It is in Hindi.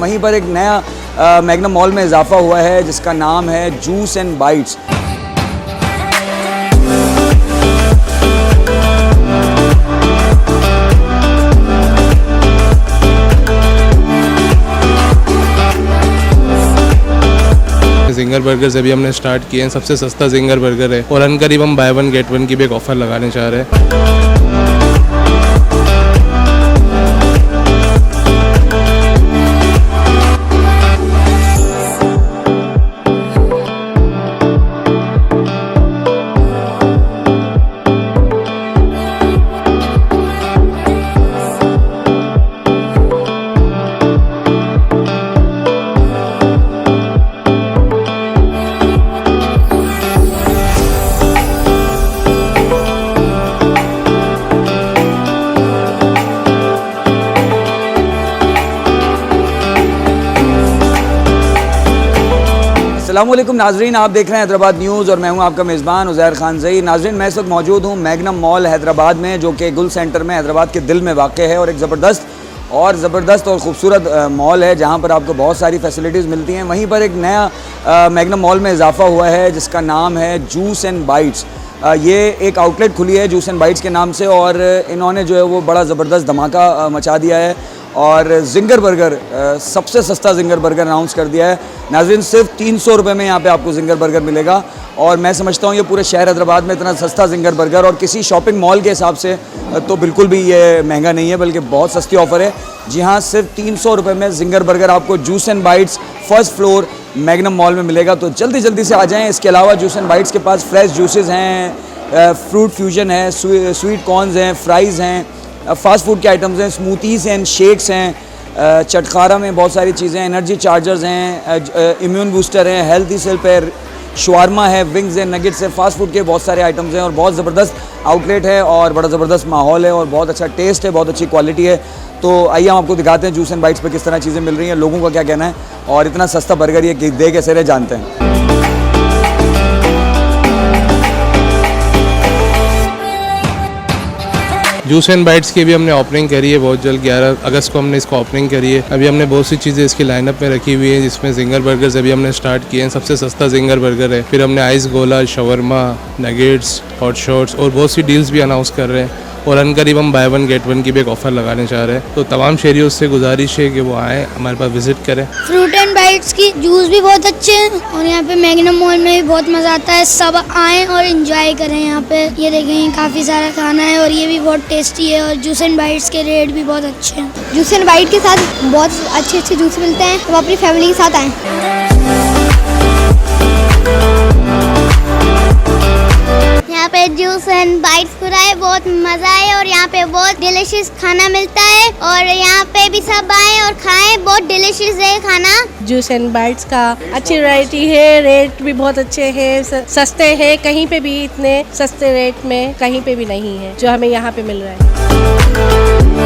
वहीं पर एक नया मैग्नम मॉल में इजाफा हुआ है जिसका नाम है juice and bytes. Ginger burger से भी हमने स्टार्ट किए हैं। सबसे सस्ता जिंगर बर्गर है और अनकरीब हम बाय वन गेट वन की भी एक ऑफर लगाने चाह रहे हैं। अस्सलामुअलैकुम नाजरीन, आप देख रहे हैं हैदराबाद न्यूज़ और मैं हूं आपका मेज़बान उज़ैर खान ज़ई। नाजरीन, मैं इस वक्त मौजूद हूं मैग्नम मॉल हैदराबाद में, जो कि गुल सेंटर में हैदराबाद के दिल में वाक़ है और एक ज़बरदस्त और ख़ूबसूरत मॉल है जहां पर आपको बहुत सारी फैसिलिटीज़ मिलती हैं। वहीं पर एक नया मैग्नम मॉल में इजाफा हुआ है जिसका नाम है जूस एंड बाइट्स। ये एक आउटलेट खुली है जूस एंड बाइट्स के नाम से और इन्होंने जो है वो बड़ा ज़बरदस्त धमाका मचा दिया है और जिंगर बर्गर, सबसे सस्ता जिंगर बर्गर अनाउंस कर दिया है। नाज़रीन, सिर्फ 300 रुपये में यहाँ पे आपको जिंगर बर्गर मिलेगा और मैं समझता हूँ ये पूरे शहर हैदराबाद में इतना सस्ता जिंगर बर्गर और किसी शॉपिंग मॉल के हिसाब से तो बिल्कुल भी ये महंगा नहीं है, बल्कि बहुत सस्ती ऑफ़र है। जी हाँ, सिर्फ 300 रुपये में जिंगर बर्गर आपको juice and bytes first floor magnum mall में मिलेगा। तो जल्दी से आ जाएँ। इसके अलावा जूस एंड बाइट्स के पास फ्रेश जूसेस हैं, फ्रूट फ्यूजन है, स्वीट कॉर्नस हैं, फ्राइज़ हैं, फास्ट फूड के आइटम्स हैं, स्मूथीज़ हैं, शेक्स हैं, चटखारा में बहुत सारी चीज़ें, एनर्जी चार्जर्स हैं, इम्यून बूस्टर हैं, हेल्थी सिल्प है, शवारमा है, विंग्स है, नगेट्स है, फास्ट फूड के बहुत सारे आइटम्स हैं और बहुत ज़बरदस्त आउटलेट है और बड़ा ज़बरदस्त माहौल है और बहुत अच्छा टेस्ट है, बहुत अच्छी क्वालिटी है। तो आइए हम आपको दिखाते हैं जूस एंड बाइट्स पर किस तरह चीज़ें मिल रही हैं, लोगों का क्या कहना है और इतना सस्ता बर्गर ये दे कैसे रहे जानते हैं। जूस एंड बाइट्स की भी हमने ओपनिंग करी है बहुत जल्द, 11 अगस्त को हमने इसको ओपनिंग करी है। अभी हमने बहुत सी चीज़ें इसकी लाइनअप में रखी हुई हैं जिसमें जिंगर बर्गर से भी हमने स्टार्ट किए हैं। सबसे सस्ता जिंगर बर्गर है, फिर हमने आइस गोला, शवरमा, नगेट्स, हॉट शॉट्स और बहुत सी डील्स भी अनाउंस कर रहे हैं और अनकरीब हम बाय वन गेट वन की भी एक ऑफ़र लगाने चाह रहे हैं। तो तमाम शहरियों से गुजारिश है कि वो आएँ, हमारे पास विज़िट करें। फ्रूट एंड बाइट्स की जूस भी बहुत अच्छे हैं और यहाँ पे मैग्नम मॉल में भी बहुत मज़ा आता है। सब आएँ और एंजॉय करें। यहाँ पे ये देखें काफ़ी सारा खाना है और ये भी बहुत टेस्टी है और जूस एंड बाइट्स के रेट भी बहुत अच्छे हैं। जूस एंड बाइट के साथ बहुत अच्छे जूस मिलते हैं, तो अपनी फैमिली के साथ आएँ। यहाँ पे जूस एंड बाइट्स पूरा है, बहुत मज़ा है और यहाँ पे बहुत डिलीशियस खाना मिलता है और यहाँ पे भी सब आए और खाएं, बहुत डिलीशियस है खाना। जूस एंड बाइट्स का अच्छी वैरायटी है, रेट भी बहुत अच्छे हैं, सस्ते हैं, कहीं पे भी इतने सस्ते रेट में कहीं पे भी नहीं है जो हमें यहाँ पे मिल रहा है।